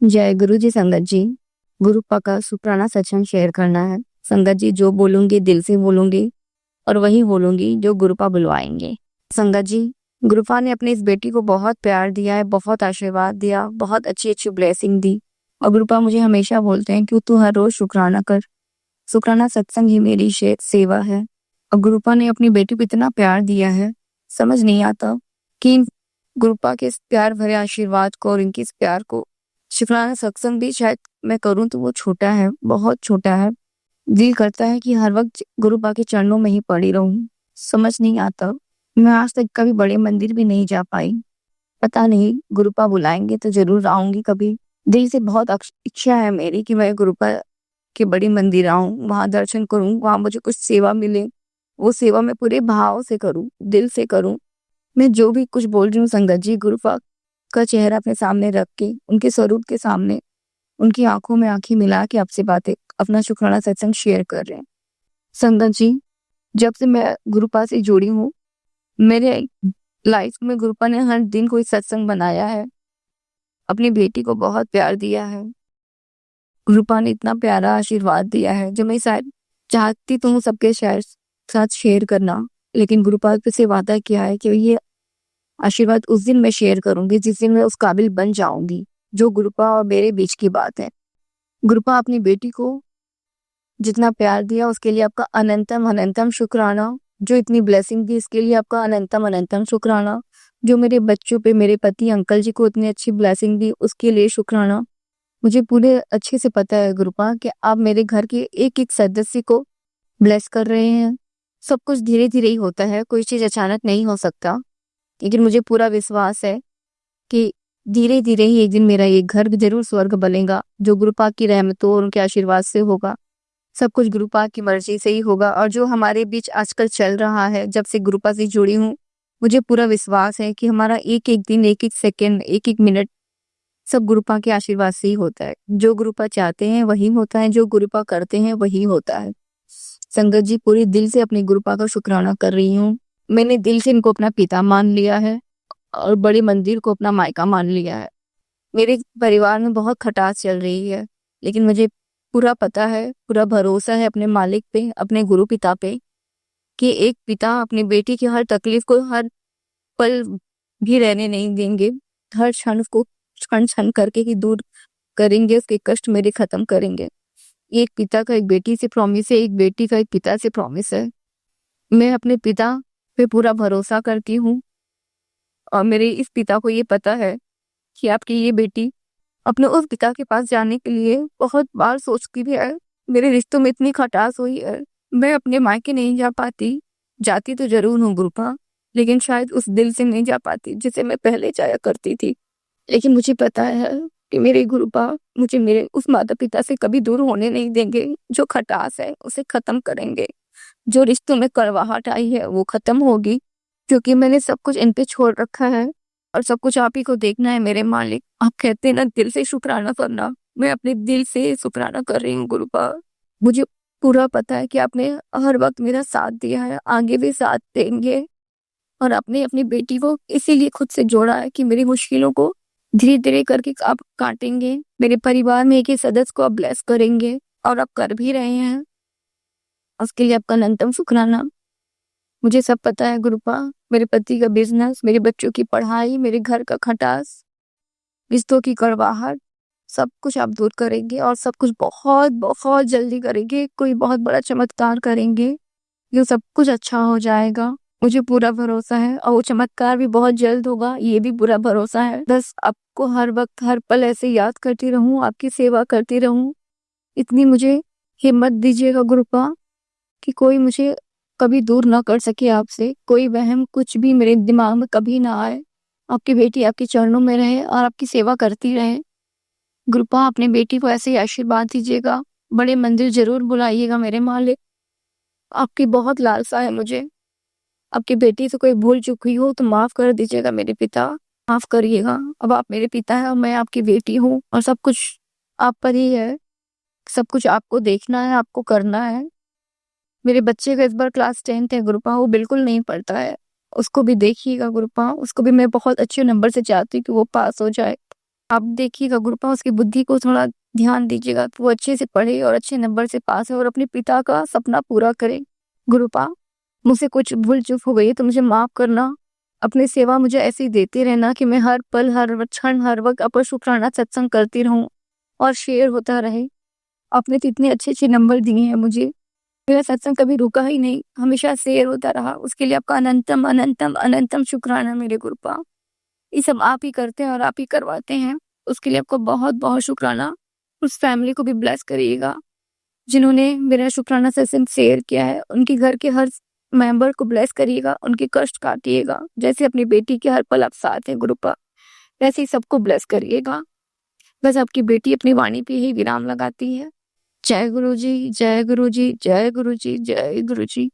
जय गुरु जी। संगत जी, गुरुपा का शुक्राना सत्संग शेयर करना है। संगत जी, जो बोलूंगी दिल से बोलूंगी और वही बोलूंगी जो गुरुपा बुलवाएंगे। संगत जी, गुरुपा ने अपनी इस बेटी को बहुत प्यार दिया है, बहुत आशीर्वाद दिया, बहुत अच्छी अच्छी ब्लेसिंग दी। और गुरुपा मुझे हमेशा बोलते हैं कि तू हर रोज शुक्राना कर। शुक्राना सत्संग ही मेरी सेवा है। और गुरुपा ने अपनी बेटी को इतना प्यार दिया है, समझ नहीं आता कि गुरुपा के इस प्यार भरे आशीर्वाद को और इनके इस प्यार को शुक्राना सत्संग भी शायद मैं करूं तो वो छोटा है, बहुत छोटा है। दिल करता है कि हर वक्त गुरुपा के चरणों में ही पड़ी रहूं। समझ नहीं आता, मैं आज तक कभी बड़े मंदिर भी नहीं जा पाई। पता नहीं, गुरुपा बुलाएंगे तो जरूर आऊंगी कभी। दिल से बहुत इच्छा है मेरी कि मैं गुरुपा के बड़े मंदिर आऊं, वहां दर्शन करूं, वहां मुझे कुछ सेवा मिले। वो सेवा मैं पूरे भाव से करूं, दिल से करूं। मैं जो भी कुछ बोल रही हूँ संगत जी, गुरुपा का चेहरा अपने सामने रख के, उनके स्वरूप के सामने, उनकी आंखों में आंखें मिला के आपसे बातें, अपना शुक्राना सत्संग शेयर कर रहे हैं। संगत जी, जब से मैं गुरुपा से जुड़ी हूँ, मेरे लाइफ में गुरुपा ने हर दिन कोई सत्संग बनाया है, अपनी बेटी को बहुत प्यार दिया है। गुरुपा ने इतना प्यारा आशीर्वाद दिया है जो मैं शायद चाहती तो हूँ सबके साथ शेयर करना, लेकिन गुरुपा से वादा किया है कि ये आशीर्वाद उस दिन मैं शेयर करूंगी जिस दिन मैं उस काबिल बन जाऊंगी, जो गुरुपा और मेरे बीच की बात है। गुरुपा अपनी बेटी को जितना प्यार दिया उसके लिए आपका अनंतम अनंतम शुक्राना। जो इतनी ब्लेसिंग दी इसके लिए आपका अनंतम अनंतम शुक्राना। जो मेरे बच्चों पे, मेरे पति अंकल जी को इतनी अच्छी ब्लेसिंग दी उसके लिए शुक्राना। मुझे पूरे अच्छे से पता है गुरुपा कि आप मेरे घर के एक एक सदस्य को ब्लेस कर रहे हैं। सब कुछ धीरे धीरे ही होता है, कोई चीज अचानक नहीं हो सकता, लेकिन मुझे पूरा विश्वास है कि धीरे धीरे ही एक दिन मेरा ये घर जरूर स्वर्ग बनेगा, जो गुरुपा की रहमतों और उनके आशीर्वाद से होगा। सब कुछ गुरुपा की मर्जी से ही होगा। और जो हमारे बीच आजकल चल रहा है, जब से गुरुपा से जुड़ी हूँ, मुझे पूरा विश्वास है कि हमारा एक एक दिन, एक एक सेकेंड, एक एक मिनट सब गुरुपा के आशीर्वाद से ही होता है। जो गुरुपा चाहते हैं वही होता है, जो गुरुपा करते हैं वही होता है। संगत जी, पूरे दिल से अपनी गुरुपा का शुक्राना कर रही हूँ। मैंने दिल से इनको अपना पिता मान लिया है और बड़े मंदिर को अपना मायका मान लिया है। मेरे परिवार में बहुत खटास चल रही है, लेकिन मुझे पूरा पता है, पूरा भरोसा है अपने मालिक पे, अपने गुरु पिता पे, कि एक पिता अपनी बेटी की हर तकलीफ को हर पल भी रहने नहीं देंगे। हर क्षण को क्षण क्षण करके ही दूर करेंगे, उसके कष्ट मेरे खत्म करेंगे। एक पिता का एक बेटी से प्रॉमिस है, एक बेटी का एक पिता से प्रॉमिस है। मैं अपने पिता पे पूरा भरोसा करती हूँ और मेरे इस पिता को ये पता है कि आपकी ये बेटी अपने उस पिता के पास जाने के लिए बहुत बार सोचती भी है। मेरे रिश्तों में इतनी खटास हुई है, मैं अपने मायके नहीं जा पाती। जाती तो जरूर हूँ गुरुपा, लेकिन शायद उस दिल से नहीं जा पाती जिसे मैं पहले जाया करती थी। लेकिन मुझे पता है कि मेरे गुरुपा मुझे मेरे उस माता पिता से कभी दूर होने नहीं देंगे। जो खटास है उसे खत्म करेंगे, जो रिश्तों में कड़वाहट आई है वो खत्म होगी, क्योंकि मैंने सब कुछ इन पे छोड़ रखा है और सब कुछ आप ही को देखना है मेरे मालिक। आप कहते हैं ना दिल से शुक्राना करना, मैं अपने दिल से शुक्राना कर रही हूँ गुरुपा। मुझे पूरा पता है कि आपने हर वक्त मेरा साथ दिया है, आगे भी साथ देंगे। और आपने अपनी बेटी को इसीलिए खुद से जोड़ा है कि मेरी मुश्किलों को धीरे धीरे करके आप काटेंगे, मेरे परिवार में एक एक सदस्य को आप ब्लेस करेंगे, और आप कर भी रहे हैं। उसके लिए आपका अनंतम शुक्राना। मुझे सब पता है गुरुपा, मेरे पति का बिजनेस, मेरे बच्चों की पढ़ाई, मेरे घर का खटास, रिश्तों की कड़वाहट, सब कुछ आप दूर करेंगे और सब कुछ बहुत बहुत जल्दी करेंगे। कोई बहुत बड़ा चमत्कार करेंगे, ये सब कुछ अच्छा हो जाएगा। मुझे पूरा भरोसा है और वो चमत्कार भी बहुत जल्द होगा, ये भी पूरा भरोसा है। बस आपको हर वक्त हर पल ऐसे याद करती रहूं, आपकी सेवा करती रहूं, इतनी मुझे हिम्मत दीजिएगा गुरुपा कि कोई मुझे कभी दूर ना कर सके आपसे। कोई वहम कुछ भी मेरे दिमाग में कभी ना आए। आपकी बेटी आपके चरणों में रहे और आपकी सेवा करती रहे। गुरुपा, अपनी बेटी को ऐसे ही आशीर्वाद दीजिएगा, बड़े मंदिर जरूर बुलाइएगा मेरे मालिक। आपकी बहुत लालसा है मुझे। आपकी बेटी से कोई भूल चूक हुई हो तो माफ कर दीजिएगा मेरे पिता, माफ करिएगा। अब आप मेरे पिता हैं और मैं आपकी बेटी हूँ, और सब कुछ आप पर ही है। सब कुछ आपको देखना है, आपको करना है। मेरे बच्चे का इस बार क्लास 10th है गुरुपा, वो बिल्कुल नहीं पढ़ता है, उसको भी देखिएगा गुरुपा। उसको भी मैं बहुत अच्छे नंबर से चाहती हूँ कि वो पास हो जाए। आप देखिएगा गुरुपा उसकी बुद्धि को थोड़ा ध्यान दीजिएगा, तो वो अच्छे से पढ़े और अच्छे नंबर से पास हो और अपने पिता का सपना पूरा करे। गुरुपा, मुझसे कुछ भूल चूक हो गई है तो मुझे माफ करना। अपनी सेवा मुझे ऐसे ही देते रहना कि मैं हर पल, हर क्षण, हर वक्त अपर शुक्राना सत्संग करती रहूं और शेयर होता रहे। आपने तो इतने अच्छे-अच्छे नंबर दिए हैं मुझे। मेरा सत्संग कभी रुका ही नहीं, हमेशा शेयर होता रहा। उसके लिए आपका अनंतम, अनंतम, अनंतम शुक्राना मेरे गुरुपा। ये सब आप ही करते हैं और आप ही करवाते हैं। उसके लिए आपको बहुत-बहुत शुक्राना। उस फैमिली को भी ब्लेस करिएगा, जिन्होंने मेरा शुक्राना सत्संग शेयर किया है। उनके घर के हर मेंबर को ब्लेस करिएगा, उनके कष्ट काटिएगा। जैसे अपनी बेटी के हर पल आप साथ हैं गुरुपा, वैसे ही सबको ब्लेस करिएगा। बस आपकी बेटी अपनी वाणी पे ही विराम लगाती है। जय गुरु जी, जय गुरु जी, जय गुरु जी, जय गुरु जी।